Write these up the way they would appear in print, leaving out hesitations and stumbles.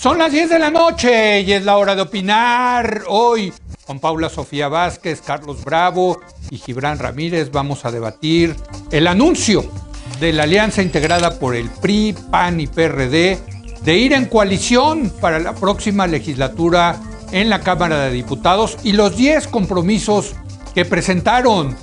Son las 10 de la noche y es la hora de opinar. Hoy, con Paula Sofía Vázquez, Carlos Bravo y Gibran Ramírez, vamos a debatir el anuncio de la alianza integrada por el PRI, PAN y PRD de ir en coalición para la próxima legislatura en la Cámara de Diputados y los 10 compromisos que presentaron.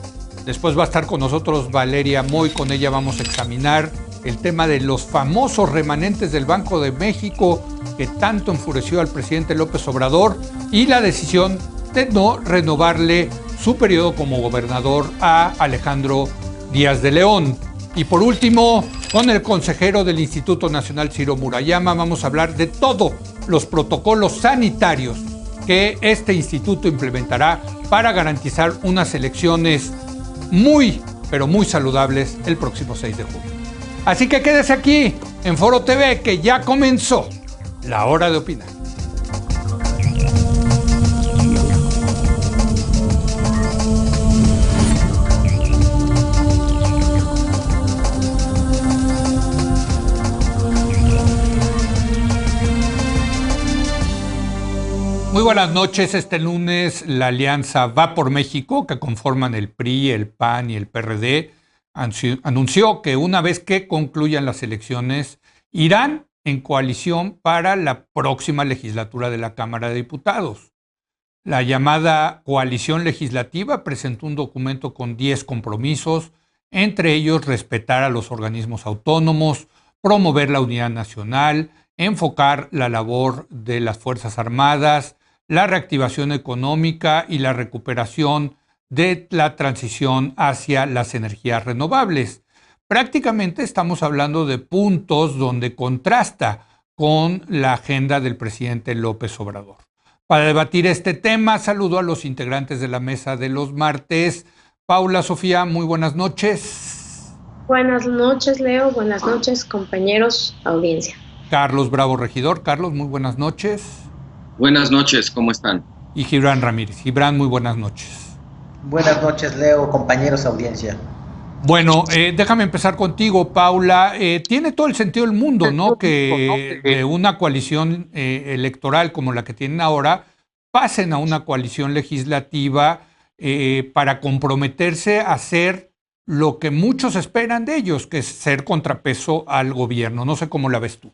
Después va a estar con nosotros Valeria Moy, con ella vamos a examinar el tema de los famosos remanentes del Banco de México que tanto enfureció al presidente López Obrador y la decisión de no renovarle su periodo como gobernador a Alejandro Díaz de León. Y por último, con el consejero del Instituto Nacional, Ciro Murayama, vamos a hablar de todos los protocolos sanitarios que este instituto implementará para garantizar unas elecciones muy, pero muy saludables el próximo 6 de junio. Así que quédese aquí en Foro TV, que ya comenzó la hora de opinar. Muy buenas noches. Este lunes la alianza Va por México, que conforman el PRI, el PAN y el PRD, anunció que una vez que concluyan las elecciones irán en coalición para la próxima legislatura de la Cámara de Diputados. La llamada coalición legislativa presentó un documento con 10 compromisos, entre ellos respetar a los organismos autónomos, promover la unidad nacional, enfocar la labor de las Fuerzas Armadas, la reactivación económica y la recuperación de la transición hacia las energías renovables. Prácticamente estamos hablando de puntos donde contrasta con la agenda del presidente López Obrador. Para debatir este tema, saludo a los integrantes de la mesa de los martes. Paula Sofía, muy buenas noches. Buenas noches, Leo. Buenas noches, compañeros, audiencia. Carlos Bravo, regidor. Carlos, muy buenas noches. Buenas noches, ¿cómo están? Y Gibran Ramírez. Gibran, muy buenas noches. Buenas noches, Leo, compañeros, audiencia. Bueno, déjame empezar contigo, Paula. Tiene todo el sentido del mundo, ¿no? Que de una coalición electoral como la que tienen ahora, pasen a una coalición legislativa para comprometerse a hacer lo que muchos esperan de ellos, que es ser contrapeso al gobierno. No sé cómo la ves tú.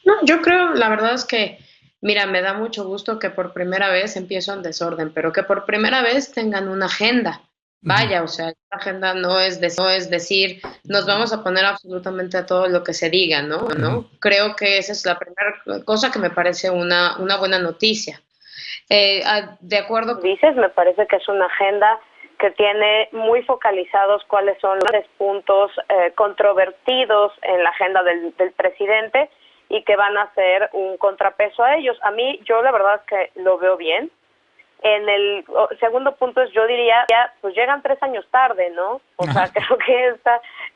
No, yo creo, la verdad es que, mira, me da mucho gusto que por primera vez empiezo en desorden, pero que por primera vez tengan una agenda. Vaya, o sea, la agenda no es decir, nos vamos a poner absolutamente a todo lo que se diga, ¿no? Creo que esa es la primera cosa que me parece una buena noticia. De acuerdo, dices, me parece que es una agenda que tiene muy focalizados cuáles son los puntos controvertidos en la agenda del presidente y que van a ser un contrapeso a ellos. A mí, yo la verdad es que lo veo bien. En el segundo punto es, yo diría, ya, pues llegan 3 años tarde, ¿no? O sea, creo que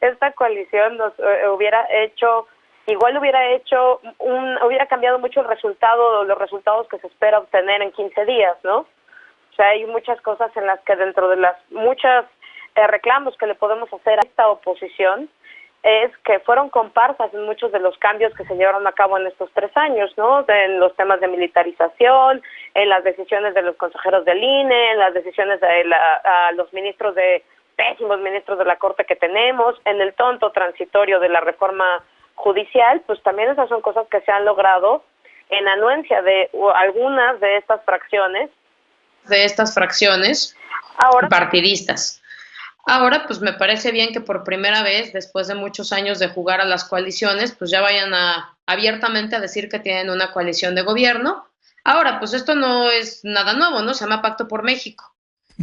esta coalición nos hubiera cambiado mucho el resultado, los resultados que se espera obtener en 15 días, ¿no? O sea, hay muchas cosas en las que dentro de las muchas reclamos que le podemos hacer a esta oposición, es que fueron comparsas en muchos de los cambios que se llevaron a cabo en estos 3 años, ¿no? En los temas de militarización, en las decisiones de los consejeros del INE, en las decisiones de los pésimos ministros de la Corte que tenemos, en el tonto transitorio de la reforma judicial, pues también esas son cosas que se han logrado en anuencia de algunas de estas fracciones ahora partidistas. Ahora, pues me parece bien que por primera vez, después de muchos años de jugar a las coaliciones, pues ya vayan abiertamente a decir que tienen una coalición de gobierno. Ahora, pues esto no es nada nuevo, ¿no? Se llama Pacto por México.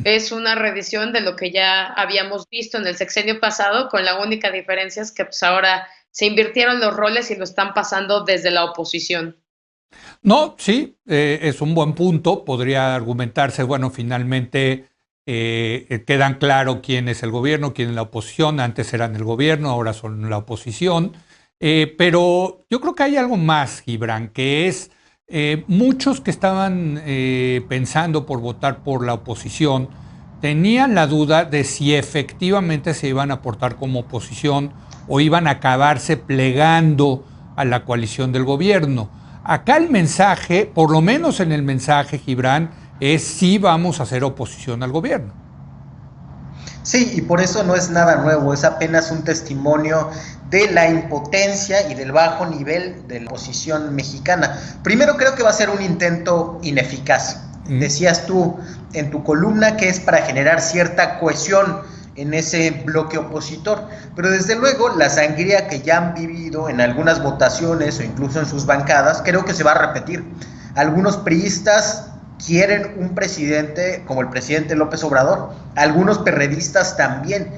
Es una reedición de lo que ya habíamos visto en el sexenio pasado, con la única diferencia es que pues ahora se invirtieron los roles y lo están pasando desde la oposición. No, sí, es un buen punto. Podría argumentarse, bueno, finalmente quedan claro quién es el gobierno, quién es la oposición. Antes eran el gobierno, ahora son la oposición. Pero yo creo que hay algo más, Gibran, que es muchos que estaban pensando por votar por la oposición tenían la duda de si efectivamente se iban a portar como oposición o iban a acabarse plegando a la coalición del gobierno. Acá el mensaje, por lo menos en el mensaje, Gibran, es sí vamos a hacer oposición al gobierno. Sí, y por eso no es nada nuevo, es apenas un testimonio de la impotencia y del bajo nivel de la oposición mexicana. Primero, creo que va a ser un intento ineficaz. Decías tú en tu columna que es para generar cierta cohesión en ese bloque opositor, pero desde luego la sangría que ya han vivido en algunas votaciones o incluso en sus bancadas, creo que se va a repetir. Algunos priistas quieren un presidente como el presidente López Obrador, algunos perredistas también,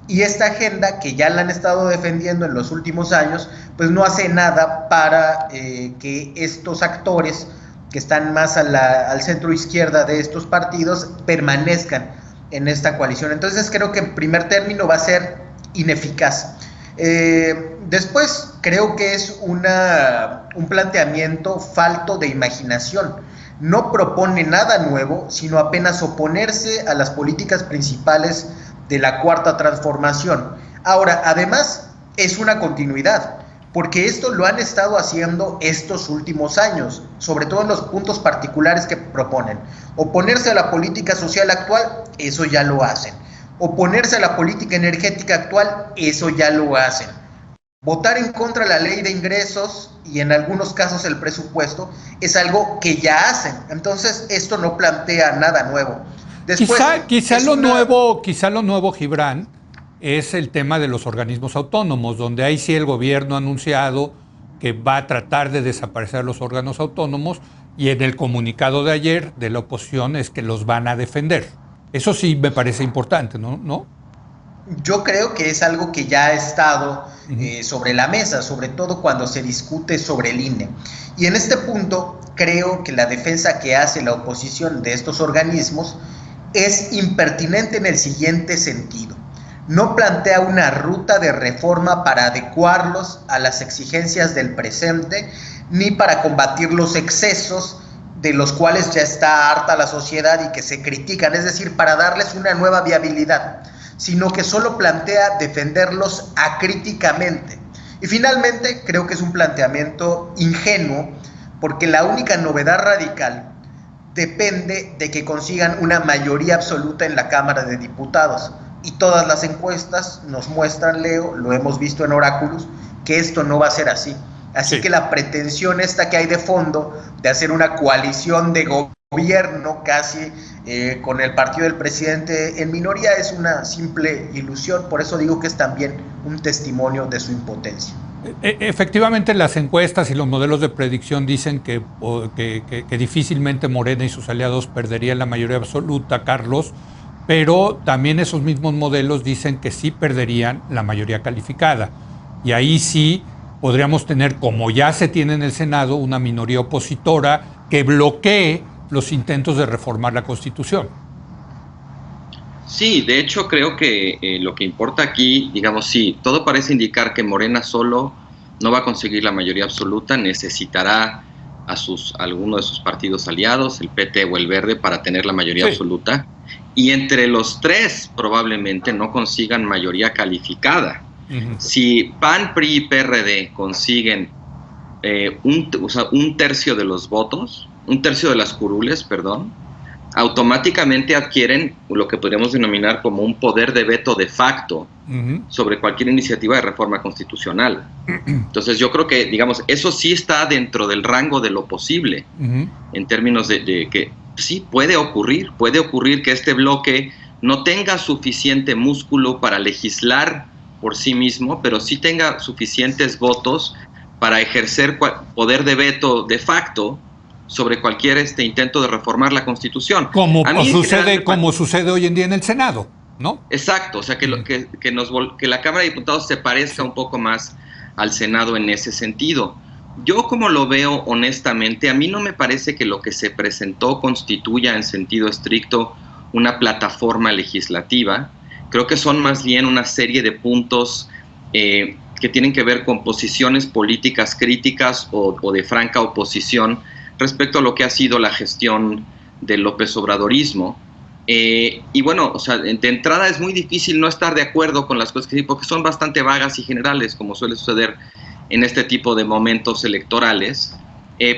y esta agenda que ya la han estado defendiendo en los últimos años, pues no hace nada para que estos actores que están más al centro izquierda de estos partidos permanezcan en esta coalición. Entonces creo que en primer término va a ser ineficaz. Después creo que es un planteamiento falto de imaginación. No propone nada nuevo, sino apenas oponerse a las políticas principales de la Cuarta Transformación. Ahora, además, es una continuidad, porque esto lo han estado haciendo estos últimos años, sobre todo en los puntos particulares que proponen. Oponerse a la política social actual, eso ya lo hacen. Oponerse a la política energética actual, eso ya lo hacen. Votar en contra de la ley de ingresos y en algunos casos el presupuesto es algo que ya hacen. Entonces esto no plantea nada nuevo. Después, quizá lo nuevo, Gibran, es el tema de los organismos autónomos, donde ahí sí el gobierno ha anunciado que va a tratar de desaparecer los órganos autónomos y en el comunicado de ayer de la oposición es que los van a defender. Eso sí me parece importante, ¿no? Yo creo que es algo que ya ha estado sobre la mesa, sobre todo cuando se discute sobre el INE. Y en este punto creo que la defensa que hace la oposición de estos organismos es impertinente en el siguiente sentido. No plantea una ruta de reforma para adecuarlos a las exigencias del presente, ni para combatir los excesos de los cuales ya está harta la sociedad y que se critican, es decir, para darles una nueva viabilidad, sino que solo plantea defenderlos acríticamente. Y finalmente creo que es un planteamiento ingenuo, porque la única novedad radical depende de que consigan una mayoría absoluta en la Cámara de Diputados. Y todas las encuestas nos muestran, Leo, lo hemos visto en Oráculos, que esto no va a ser así. Así que la pretensión esta que hay de fondo de hacer una coalición de gobierno casi con el partido del presidente en minoría es una simple ilusión. Por eso digo que es también un testimonio de su impotencia. Efectivamente, las encuestas y los modelos de predicción dicen que difícilmente Morena y sus aliados perderían la mayoría absoluta, Carlos, pero también esos mismos modelos dicen que sí perderían la mayoría calificada. Y ahí sí podríamos tener, como ya se tiene en el Senado, una minoría opositora que bloquee los intentos de reformar la Constitución. Sí, de hecho creo que lo que importa aquí, digamos, sí, todo parece indicar que Morena solo no va a conseguir la mayoría absoluta, necesitará a alguno de sus partidos aliados, el PT o el Verde, para tener la mayoría absoluta, y entre los tres probablemente no consigan mayoría calificada. Si PAN, PRI y PRD consiguen un tercio de los votos, un tercio de las curules, perdón, automáticamente adquieren lo que podríamos denominar como un poder de veto de facto sobre cualquier iniciativa de reforma constitucional. Entonces yo creo que, digamos, eso sí está dentro del rango de lo posible, en términos de que sí puede ocurrir que este bloque no tenga suficiente músculo para legislar por sí mismo, pero sí tenga suficientes votos para ejercer poder de veto de facto sobre cualquier intento de reformar la Constitución. Como sucede hoy en día en el Senado, ¿no? Exacto, o sea, que la Cámara de Diputados se parezca un poco más al Senado en ese sentido. Yo, como lo veo honestamente, a mí no me parece que lo que se presentó constituya en sentido estricto una plataforma legislativa. Creo que son más bien una serie de puntos que tienen que ver con posiciones políticas críticas o de franca oposición respecto a lo que ha sido la gestión del López Obradorismo. Y bueno, o sea, de entrada es muy difícil no estar de acuerdo con las cosas que sí, porque son bastante vagas y generales, como suele suceder en este tipo de momentos electorales.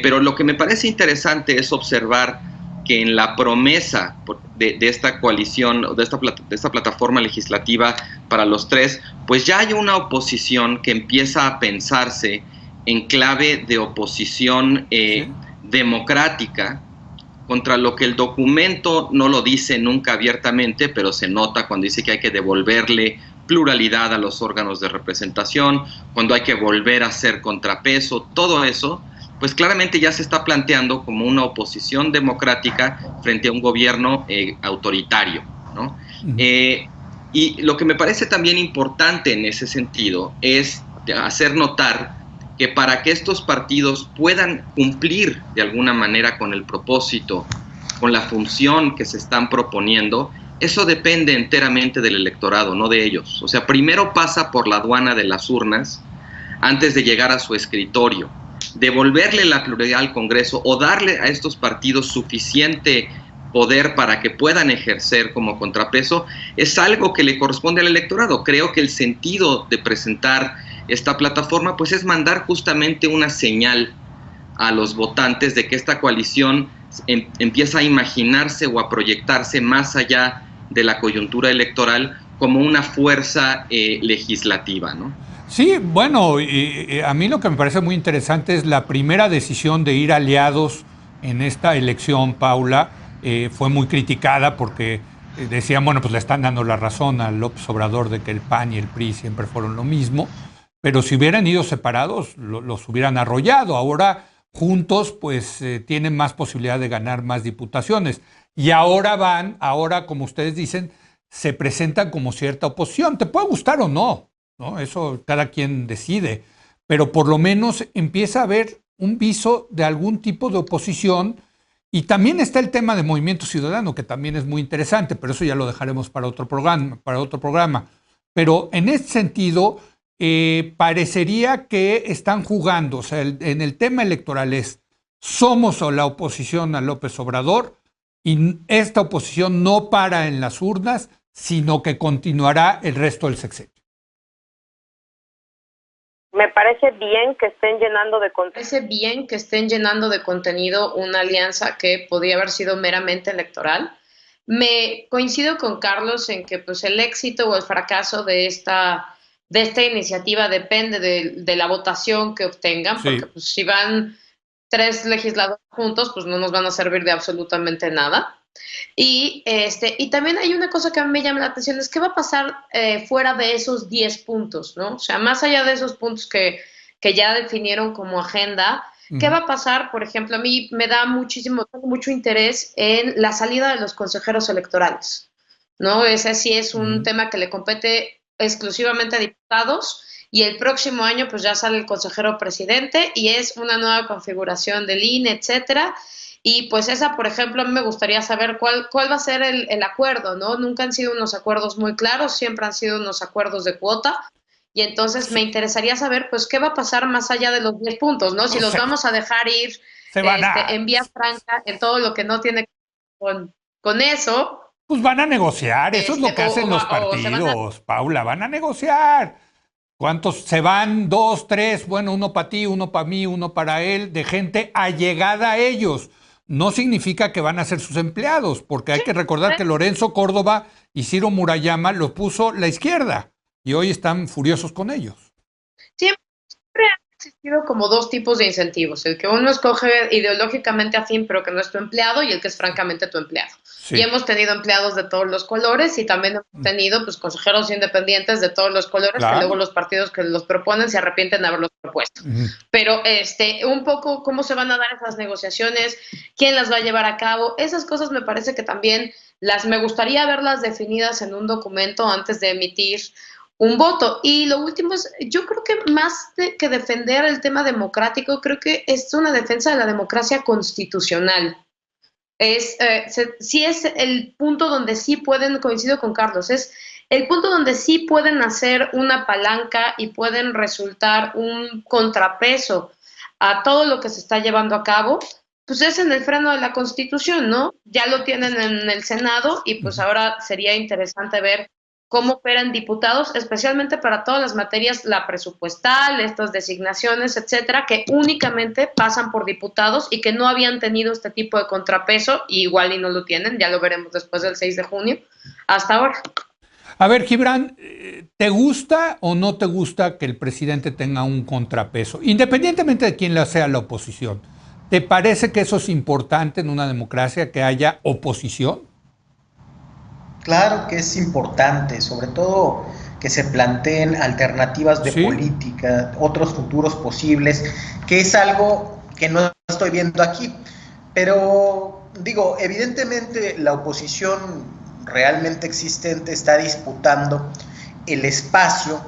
Pero lo que me parece interesante es observar que en la promesa de esta coalición, de esta plataforma legislativa para los tres, pues ya hay una oposición que empieza a pensarse en clave de oposición democrática, contra lo que el documento no lo dice nunca abiertamente, pero se nota cuando dice que hay que devolverle pluralidad a los órganos de representación, cuando hay que volver a hacer contrapeso, todo eso, pues claramente ya se está planteando como una oposición democrática frente a un gobierno autoritario, ¿no? Y lo que me parece también importante en ese sentido es hacer notar que para que estos partidos puedan cumplir de alguna manera con el propósito, con la función que se están proponiendo, eso depende enteramente del electorado, no de ellos. O sea, primero pasa por la aduana de las urnas antes de llegar a su escritorio. Devolverle la pluralidad al Congreso o darle a estos partidos suficiente poder para que puedan ejercer como contrapeso es algo que le corresponde al electorado. Creo que el sentido de presentar esta plataforma pues es mandar justamente una señal a los votantes de que esta coalición empieza a imaginarse o a proyectarse más allá de la coyuntura electoral como una fuerza legislativa, ¿no? Sí, bueno, a mí lo que me parece muy interesante es la primera decisión de ir aliados en esta elección, Paula, fue muy criticada porque decían, bueno, pues le están dando la razón a López Obrador de que el PAN y el PRI siempre fueron lo mismo, pero si hubieran ido separados, los hubieran arrollado. Ahora, juntos, pues tienen más posibilidad de ganar más diputaciones. Y ahora, como ustedes dicen, se presentan como cierta oposición. Te puede gustar o no, ¿no? Eso cada quien decide, pero por lo menos empieza a haber un viso de algún tipo de oposición. Y también está el tema de Movimiento Ciudadano, que también es muy interesante, pero eso ya lo dejaremos para otro programa. Pero en este sentido, parecería que están jugando, o sea, en el tema electoral somos la oposición a López Obrador, y esta oposición no para en las urnas, sino que continuará el resto del sexenio. Me parece bien que estén llenando de contenido una alianza que podía haber sido meramente electoral. Me coincido con Carlos en que pues, el éxito o el fracaso de esta iniciativa depende de la votación que obtengan, sí. Porque pues, si van 3 legisladores juntos, pues no nos van a servir de absolutamente nada. Y también hay una cosa que a mí me llama la atención, es qué va a pasar fuera de esos 10 puntos, ¿no? O sea, más allá de esos puntos que ya definieron como agenda, ¿qué va a pasar? Por ejemplo, a mí me da mucho interés en la salida de los consejeros electorales, ¿no? Ese sí es un tema que le compete exclusivamente a diputados, y el próximo año pues ya sale el consejero presidente y es una nueva configuración del INE, etcétera. Y pues esa, por ejemplo, a mí me gustaría saber cuál va a ser el acuerdo, ¿no? Nunca han sido unos acuerdos muy claros, siempre han sido unos acuerdos de cuota, y entonces me interesaría saber, pues, qué va a pasar más allá de los 10 puntos, ¿no? Si los vamos a dejar ir en vía franca, en todo lo que no tiene que ver con eso. Pues van a negociar, eso es lo que hacen los partidos, Paula, van a negociar. ¿Cuántos se van? 2, 3, bueno, uno para ti, uno para mí, uno para él, de gente allegada a ellos. No significa que van a ser sus empleados, porque hay que recordar que Lorenzo Córdoba y Ciro Murayama los puso la izquierda y hoy están furiosos con ellos. Siempre han existido como 2 tipos de incentivos, el que uno escoge ideológicamente afín pero que no es tu empleado, y el que es francamente tu empleado. Sí. Y hemos tenido empleados de todos los colores y también hemos tenido pues consejeros independientes de todos los colores, claro, que luego los partidos que los proponen se arrepienten de haberlos propuesto. Pero un poco cómo se van a dar esas negociaciones, quién las va a llevar a cabo, esas cosas me parece que también me gustaría verlas definidas en un documento antes de emitir un voto. Y lo último es, yo creo que más que defender el tema democrático, creo que es una defensa de la democracia constitucional. Sí es el punto donde sí pueden, coincido con Carlos, es el punto donde sí pueden hacer una palanca y pueden resultar un contrapeso a todo lo que se está llevando a cabo, pues es en el freno de la Constitución, ¿no? Ya lo tienen en el Senado y pues ahora sería interesante ver cómo operan diputados, especialmente para todas las materias, la presupuestal, estas designaciones, etcétera, que únicamente pasan por diputados y que no habían tenido este tipo de contrapeso, y igual y no lo tienen, ya lo veremos después del 6 de junio, hasta ahora. A ver, Gibran, ¿te gusta o no te gusta que el presidente tenga un contrapeso? Independientemente de quién sea la oposición, ¿te parece que eso es importante en una democracia, que haya oposición? Claro que es importante, sobre todo que se planteen alternativas de política, otros futuros posibles, que es algo que no estoy viendo aquí. Pero digo, evidentemente la oposición realmente existente está disputando el espacio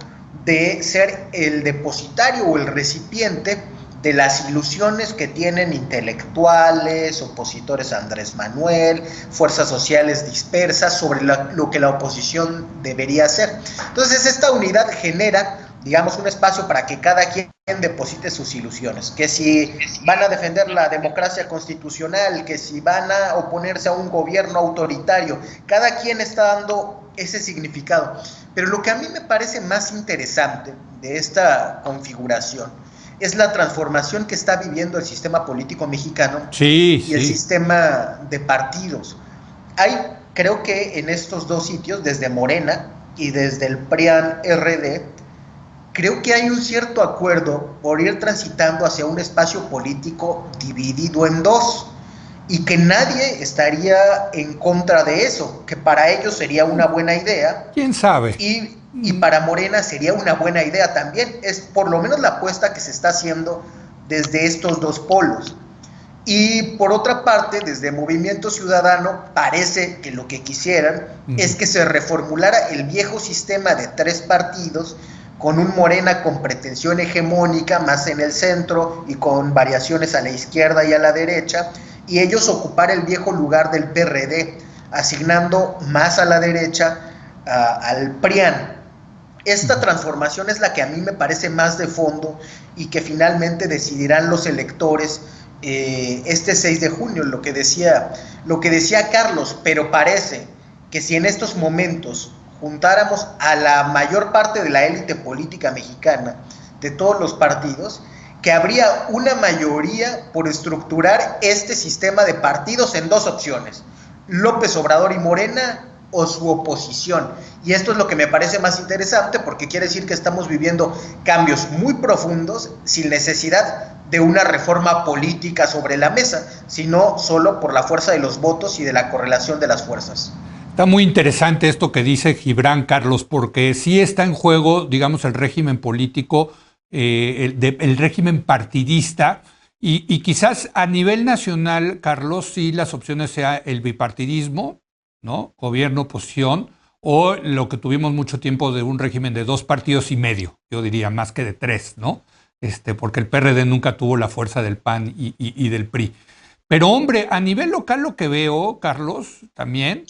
de ser el depositario o el recipiente de las ilusiones que tienen intelectuales, opositores a Andrés Manuel, fuerzas sociales dispersas sobre lo que la oposición debería hacer. Entonces esta unidad genera, digamos, un espacio para que cada quien deposite sus ilusiones, que si van a defender la democracia constitucional, que si van a oponerse a un gobierno autoritario, cada quien está dando ese significado. Pero lo que a mí me parece más interesante de esta configuración es la transformación que está viviendo el sistema político mexicano y el sistema de partidos. Hay, creo que en estos dos sitios, desde Morena y desde el PRIAN-RD, creo que hay un cierto acuerdo por ir transitando hacia un espacio político dividido en dos, y que nadie estaría en contra de eso, que para ellos sería una buena idea. ¿Quién sabe? Y para Morena sería una buena idea también. Es por lo menos la apuesta que se está haciendo desde estos dos polos. Y por otra parte, desde Movimiento Ciudadano, parece que lo que quisieran es que se reformulara el viejo sistema de 3 partidos, con un Morena con pretensión hegemónica más en el centro y con variaciones a la izquierda y a la derecha, y ellos ocupar el viejo lugar del PRD, asignando más a la derecha al PRIAN. Esta transformación es la que a mí me parece más de fondo y que finalmente decidirán los electores este 6 de junio, lo que decía Carlos. Pero parece que si en estos momentos juntáramos a la mayor parte de la élite política mexicana, de todos los partidos, que habría una mayoría por estructurar este sistema de partidos en 2 opciones: López Obrador y Morena, o su oposición. Y esto es lo que me parece más interesante, porque quiere decir que estamos viviendo cambios muy profundos sin necesidad de una reforma política sobre la mesa, sino solo por la fuerza de los votos y de la correlación de las fuerzas. Está muy interesante esto que dice Gibran, Carlos, porque sí está en juego, digamos, el régimen político, el régimen partidista, y quizás a nivel nacional, Carlos, sí las opciones sea el bipartidismo, ¿no? Gobierno, oposición, o lo que tuvimos mucho tiempo de un régimen de 2 partidos y medio, yo diría más que de 3, ¿no? Porque el PRD nunca tuvo la fuerza del PAN y del PRI. Pero hombre, a nivel local lo que veo, Carlos, también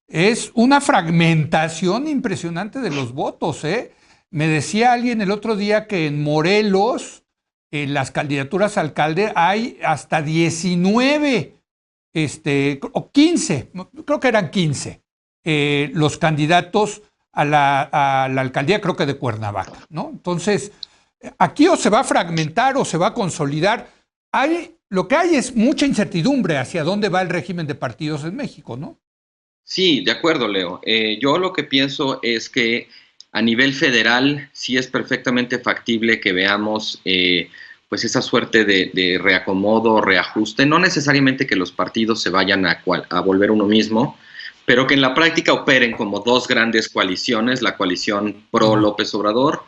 es una fragmentación impresionante de los votos, ¿eh? Me decía alguien el otro día que en Morelos, en las candidaturas a alcalde, hay hasta 19 o 15, creo que eran 15, los candidatos a la alcaldía, creo que de Cuernavaca, ¿no? Entonces, aquí o se va a fragmentar o se va a consolidar. Lo que hay es mucha incertidumbre hacia dónde va el régimen de partidos en México, ¿no? Sí, de acuerdo, Leo. Yo lo que pienso es que a nivel federal sí es perfectamente factible que veamos pues esa suerte de reacomodo, reajuste, no necesariamente que los partidos se vayan a volver uno mismo, pero que en la práctica operen como 2 grandes coaliciones, la coalición pro López Obrador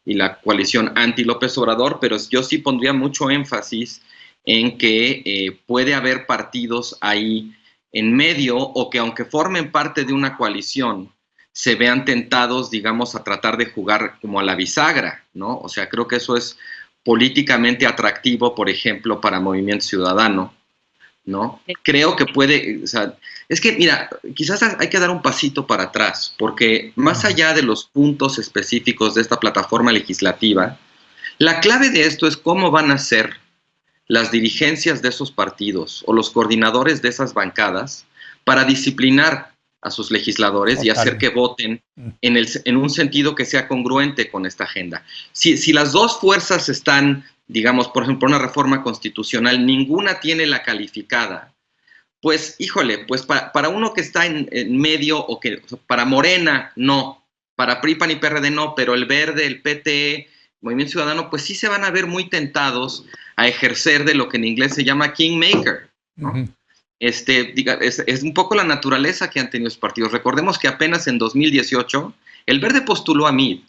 y la coalición anti López Obrador, pero yo sí pondría mucho énfasis en que puede haber partidos ahí en medio, o que aunque formen parte de una coalición, se vean tentados, digamos, a tratar de jugar como a la bisagra, ¿no? O sea, creo que eso es políticamente atractivo, por ejemplo, para Movimiento Ciudadano, ¿no? Creo que puede, o sea, es que, mira, quizás hay que dar un pasito para atrás, porque más allá de los puntos específicos de esta plataforma legislativa, la clave de esto es cómo van a ser las dirigencias de esos partidos o los coordinadores de esas bancadas para disciplinar a sus legisladores y hacer que voten en un sentido que sea congruente con esta agenda. Si las dos fuerzas están, digamos, por ejemplo, una reforma constitucional, ninguna tiene la calificada, pues, híjole, pues para uno que está en medio, o que para Morena, no, para PRI, PAN y PRD no, pero el Verde, el PT, Movimiento Ciudadano, pues sí se van a ver muy tentados a ejercer de lo que en inglés se llama kingmaker, ¿no? Es un poco la naturaleza que han tenido los partidos. Recordemos que apenas en 2018 el Verde postuló a Meade,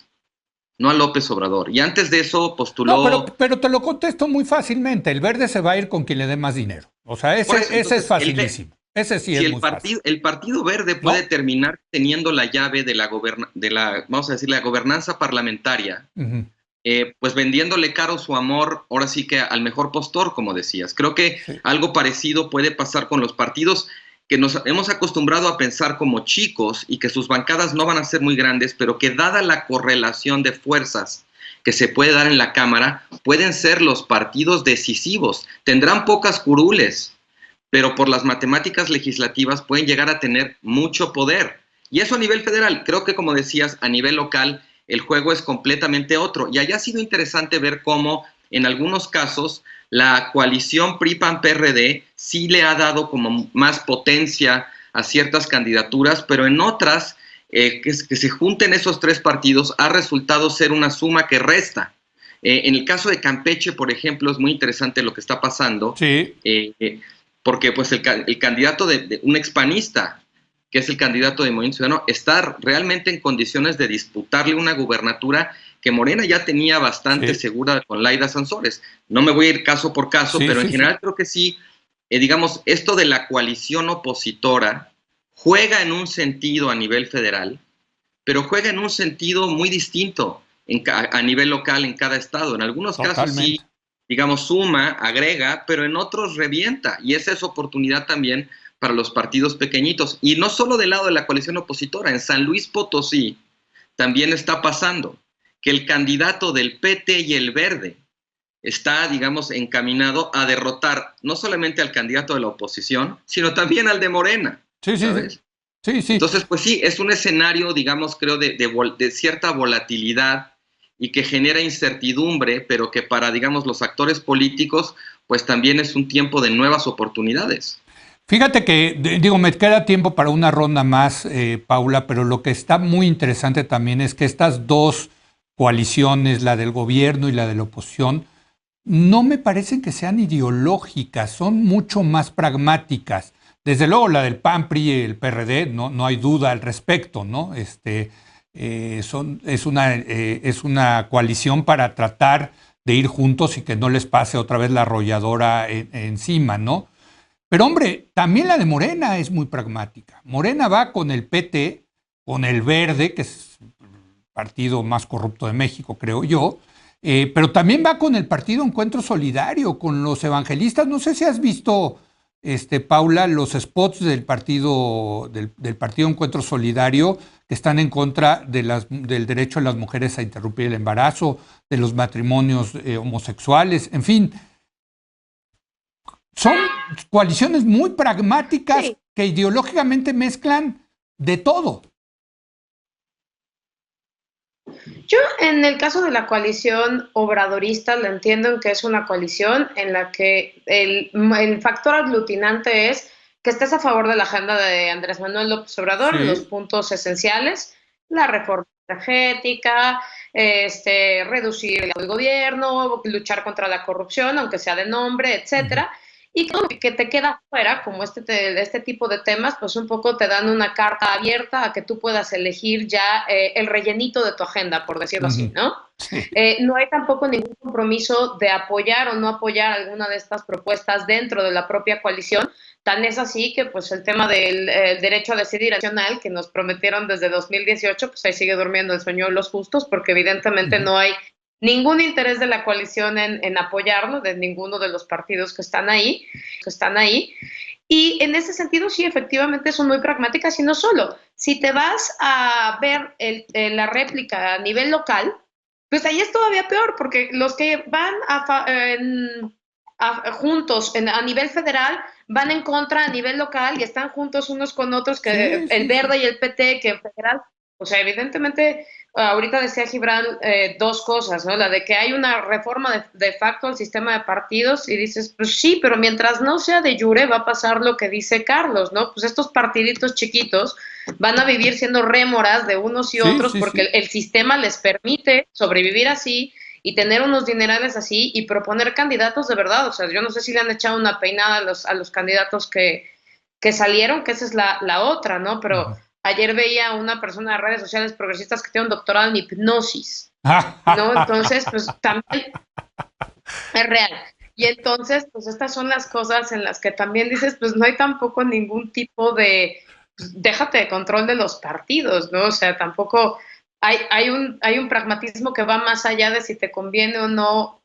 no a López Obrador, y antes de eso postuló... No, pero te lo contesto muy fácilmente. El Verde se va a ir con quien le dé más dinero. O sea, ese es facilísimo. Ese sí si es muy fácil. El Partido Verde puede terminar teniendo la llave de la vamos a decir, la gobernanza parlamentaria, pues vendiéndole caro su amor, ahora sí que al mejor postor, como decías. Creo que algo parecido puede pasar con los partidos que nos hemos acostumbrado a pensar como chicos y que sus bancadas no van a ser muy grandes, pero que dada la correlación de fuerzas que se puede dar en la Cámara, pueden ser los partidos decisivos. Tendrán pocas curules, pero por las matemáticas legislativas pueden llegar a tener mucho poder. Y eso a nivel federal. Creo que, como decías, a nivel local el juego es completamente otro. Y allá ha sido interesante ver cómo, en algunos casos, la coalición PRI-PAN-PRD sí le ha dado como más potencia a ciertas candidaturas, pero en otras, que se junten esos tres partidos ha resultado ser una suma que resta. En el caso de Campeche, por ejemplo, es muy interesante lo que está pasando, porque pues el candidato de un expanista, que es el candidato de Movimiento Ciudadano, está realmente en condiciones de disputarle una gubernatura que Morena ya tenía bastante segura con Laida Sansores. No me voy a ir caso por caso, pero en general creo que sí, digamos, esto de la coalición opositora juega en un sentido a nivel federal, pero juega en un sentido muy distinto a nivel local en cada estado. En algunos casos sí, digamos, suma, agrega, pero en otros revienta, y esa es oportunidad también para los partidos pequeñitos. Y no solo del lado de la coalición opositora, en San Luis Potosí también está pasando que el candidato del PT y el Verde está, digamos, encaminado a derrotar no solamente al candidato de la oposición, sino también al de Morena. ¿Sabes? Sí. Entonces, pues sí, es un escenario, digamos, creo, de cierta volatilidad y que genera incertidumbre, pero que para, digamos, los actores políticos, pues también es un tiempo de nuevas oportunidades. Fíjate que, me queda tiempo para una ronda más, Paula, pero lo que está muy interesante también es que estas dos coaliciones, la del gobierno y la de la oposición, no me parecen que sean ideológicas, son mucho más pragmáticas. Desde luego la del PAN, PRI y el PRD, no hay duda al respecto, ¿no? Es una coalición para tratar de ir juntos y que no les pase otra vez la arrolladora encima, ¿no? Pero hombre, también la de Morena es muy pragmática. Morena va con el PT, con el Verde, que es partido más corrupto de México, creo yo, pero también va con el Partido Encuentro Solidario, con los evangelistas. No sé si has visto, Paula, los spots del partido Encuentro Solidario que están en contra del derecho de las mujeres a interrumpir el embarazo, de los matrimonios homosexuales, en fin. Son coaliciones muy pragmáticas que ideológicamente mezclan de todo. Yo, en el caso de la coalición obradorista, lo entiendo en que es una coalición en la que el factor aglutinante es que estés a favor de la agenda de Andrés Manuel López Obrador, los puntos esenciales, la reforma energética, reducir el gobierno, luchar contra la corrupción, aunque sea de nombre, etcétera. Y que te queda fuera, como este tipo de temas, pues un poco te dan una carta abierta a que tú puedas elegir ya el rellenito de tu agenda, por decirlo así, ¿no? No hay tampoco ningún compromiso de apoyar o no apoyar alguna de estas propuestas dentro de la propia coalición. Tan es así que pues el tema del derecho a decidir nacional que nos prometieron desde 2018, pues ahí sigue durmiendo el sueño de los justos, porque evidentemente no hay ningún interés de la coalición en apoyarlo, de ninguno de los partidos que están ahí. Y en ese sentido, sí, efectivamente son muy pragmáticas, y no solo. Si te vas a ver la réplica a nivel local, pues ahí es todavía peor, porque los que van juntos a nivel federal van en contra a nivel local y están juntos unos con otros, que el Verde y el PT, que en federal, o sea, evidentemente, ahorita decía Gibran dos cosas, ¿no? La de que hay una reforma de facto al sistema de partidos y dices, pues sí, pero mientras no sea de jure va a pasar lo que dice Carlos, ¿no? Pues estos partiditos chiquitos van a vivir siendo rémoras de unos y otros porque el sistema les permite sobrevivir así y tener unos dinerales así y proponer candidatos de verdad. O sea, yo no sé si le han echado una peinada a los candidatos que salieron, que esa es la otra, ¿no? Pero ayer veía una persona de redes sociales progresistas que tiene un doctorado en hipnosis, ¿no? Entonces, pues también es real. Y entonces, pues estas son las cosas en las que también dices, pues no hay tampoco ningún tipo de, pues, déjate de control de los partidos, ¿no? O sea, tampoco hay un pragmatismo que va más allá de si te conviene o no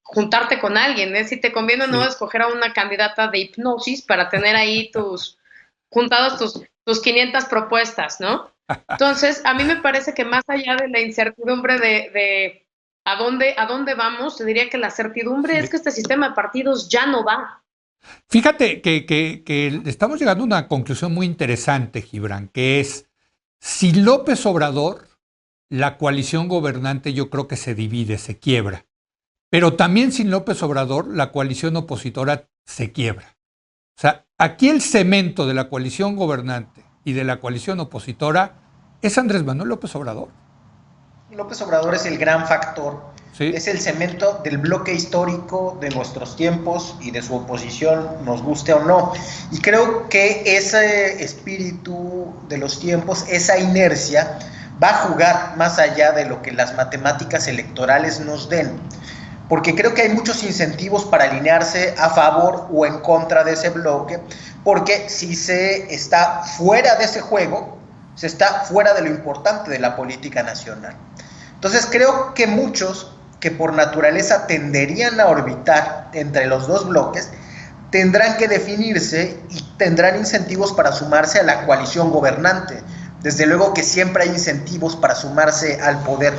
juntarte con alguien, ¿eh? Si te conviene o no escoger a una candidata de hipnosis para tener ahí juntados tus 500 propuestas, ¿no? Entonces, a mí me parece que más allá de la incertidumbre de ¿a dónde vamos? Te diría que la certidumbre es que este sistema de partidos ya no va. Fíjate que estamos llegando a una conclusión muy interesante, Gibran, que es, sin López Obrador, la coalición gobernante yo creo que se divide, se quiebra. Pero también sin López Obrador, la coalición opositora se quiebra. O sea, aquí el cemento de la coalición gobernante y de la coalición opositora es Andrés Manuel López Obrador. López Obrador es el gran factor, es el cemento del bloque histórico de nuestros tiempos y de su oposición, nos guste o no. Y creo que ese espíritu de los tiempos, esa inercia, va a jugar más allá de lo que las matemáticas electorales nos den. Porque creo que hay muchos incentivos para alinearse a favor o en contra de ese bloque, porque si se está fuera de ese juego, se está fuera de lo importante de la política nacional. Entonces creo que muchos que por naturaleza tenderían a orbitar entre los dos bloques, tendrán que definirse y tendrán incentivos para sumarse a la coalición gobernante. Desde luego que siempre hay incentivos para sumarse al poder.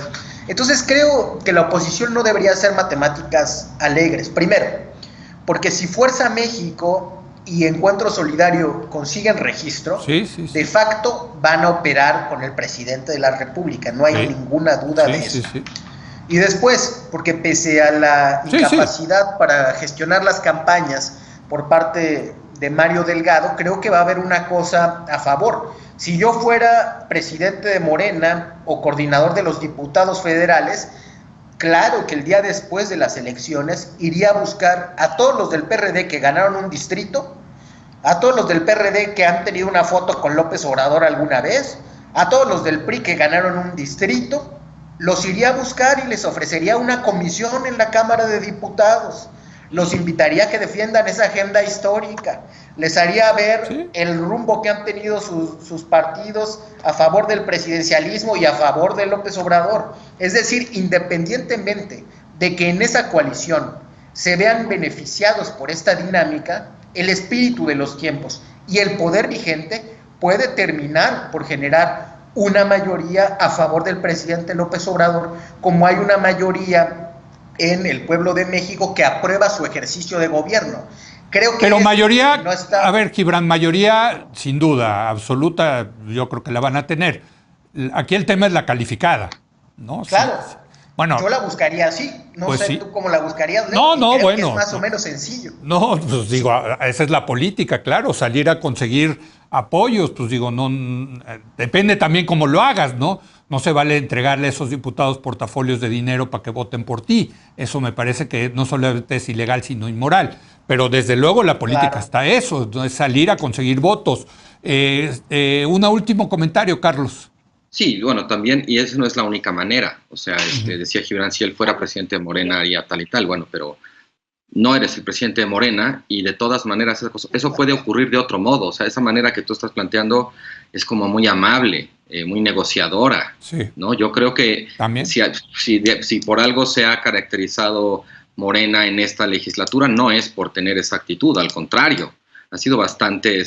Entonces creo que la oposición no debería hacer matemáticas alegres. Primero, porque si Fuerza México y Encuentro Solidario consiguen registro, de facto van a operar con el presidente de la República. No hay ninguna duda de eso. Y después, porque pese a la incapacidad para gestionar las campañas por parte de Mario Delgado, creo que va a haber una cosa a favor. Si yo fuera presidente de Morena o coordinador de los diputados federales, claro que el día después de las elecciones iría a buscar a todos los del PRD que ganaron un distrito, a todos los del PRD que han tenido una foto con López Obrador alguna vez, a todos los del PRI que ganaron un distrito, los iría a buscar y les ofrecería una comisión en la Cámara de Diputados. Los invitaría a que defiendan esa agenda histórica, les haría ver el rumbo que han tenido sus partidos a favor del presidencialismo y a favor de López Obrador. Es decir, independientemente de que en esa coalición se vean beneficiados por esta dinámica, el espíritu de los tiempos y el poder vigente puede terminar por generar una mayoría a favor del presidente López Obrador, como hay una mayoría en el pueblo de México que aprueba su ejercicio de gobierno. Creo que pero mayoría, no está... a ver, Gibran, mayoría sin duda absoluta, yo creo que la van a tener. Aquí el tema es la calificada, ¿no? Claro. Sí. Bueno, yo la buscaría así, no pues sé tú cómo la buscarías. No, creo bueno. que es más o menos sencillo. No, pues digo, esa es la política, claro, salir a conseguir apoyos, pues digo, no, depende también cómo lo hagas, ¿no? No se vale entregarle a esos diputados portafolios de dinero para que voten por ti. Eso me parece que no solamente es ilegal, sino inmoral. Pero desde luego la política está eso, es salir a conseguir votos. Un último comentario, Carlos. Sí, bueno, también, y esa no es la única manera. O sea, decía Gibran, si él fuera presidente de Morena haría tal y tal. Bueno, pero no eres el presidente de Morena y de todas maneras eso puede ocurrir de otro modo. O sea, esa manera que tú estás planteando es como muy amable, muy negociadora, ¿no? Yo creo que si por algo se ha caracterizado Morena en esta legislatura, no es por tener esa actitud, al contrario. Ha sido bastante,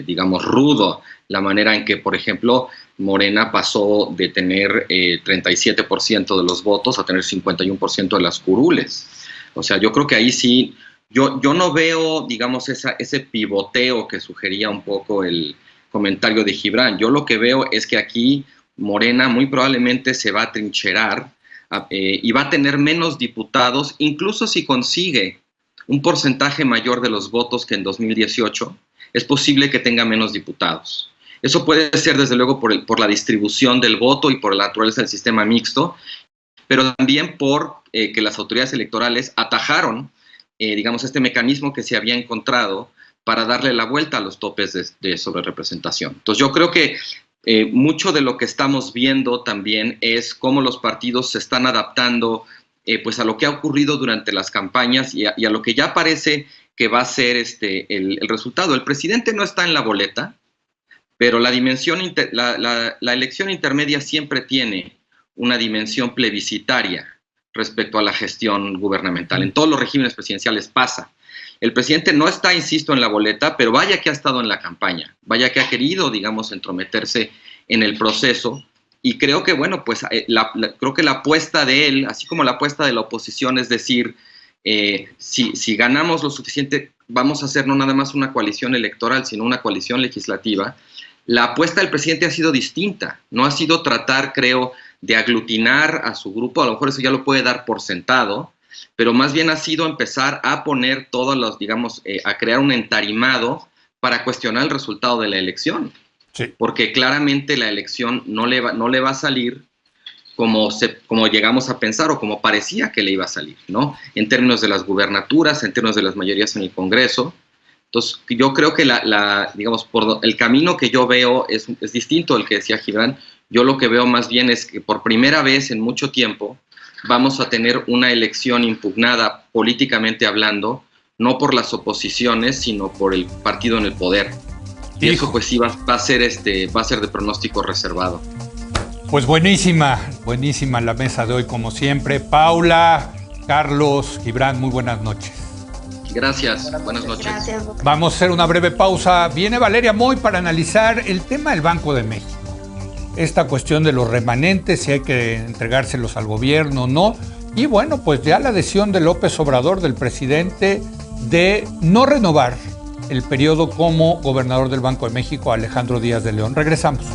digamos, rudo la manera en que, por ejemplo, Morena pasó de tener 37% de los votos a tener 51% de las curules. O sea, yo creo que ahí sí yo no veo, digamos, ese pivoteo que sugería un poco el comentario de Gibran. Yo lo que veo es que aquí Morena muy probablemente se va a trincherar y va a tener menos diputados, incluso si consigue un porcentaje mayor de los votos que en 2018, es posible que tenga menos diputados. Eso puede ser, desde luego, por la distribución del voto y por la naturaleza del sistema mixto, pero también por que las autoridades electorales atajaron, digamos, este mecanismo que se había encontrado para darle la vuelta a los topes de sobrerepresentación. Entonces, yo creo que mucho de lo que estamos viendo también es cómo los partidos se están adaptando pues a lo que ha ocurrido durante las campañas y a lo que ya parece que va a ser el resultado. El presidente no está en la boleta, pero la elección intermedia siempre tiene una dimensión plebiscitaria respecto a la gestión gubernamental. En todos los regímenes presidenciales pasa. El presidente no está, insisto, en la boleta, pero vaya que ha estado en la campaña, vaya que ha querido, digamos, entrometerse en el proceso. Y creo que, bueno, pues creo que la apuesta de él, así como la apuesta de la oposición, es decir, si ganamos lo suficiente, vamos a hacer no nada más una coalición electoral, sino una coalición legislativa. La apuesta del presidente ha sido distinta. No ha sido tratar, creo, de aglutinar a su grupo, a lo mejor eso ya lo puede dar por sentado, pero más bien ha sido empezar a poner todos los, digamos, a crear un entarimado para cuestionar el resultado de la elección. Sí. Porque claramente la elección no le va a salir como llegamos a pensar o como parecía que le iba a salir, ¿no? En términos de las gubernaturas, en términos de las mayorías en el Congreso. Entonces, yo creo que digamos, por el camino que yo veo es distinto al que decía Gibran. Yo lo que veo más bien es que por primera vez en mucho tiempo vamos a tener una elección impugnada políticamente hablando, no por las oposiciones, sino por el partido en el poder. Y eso pues sí va a ser de pronóstico reservado. Pues buenísima la mesa de hoy como siempre. Paula, Carlos, Gibran, muy buenas noches. Gracias, buenas noches. Gracias. Vamos a hacer una breve pausa. Viene Valeria Moy para analizar el tema del Banco de México. Esta cuestión de los remanentes, si hay que entregárselos al gobierno o no. Y bueno, pues ya la decisión de López Obrador, del presidente, de no renovar el periodo como gobernador del Banco de México, Alejandro Díaz de León. Regresamos.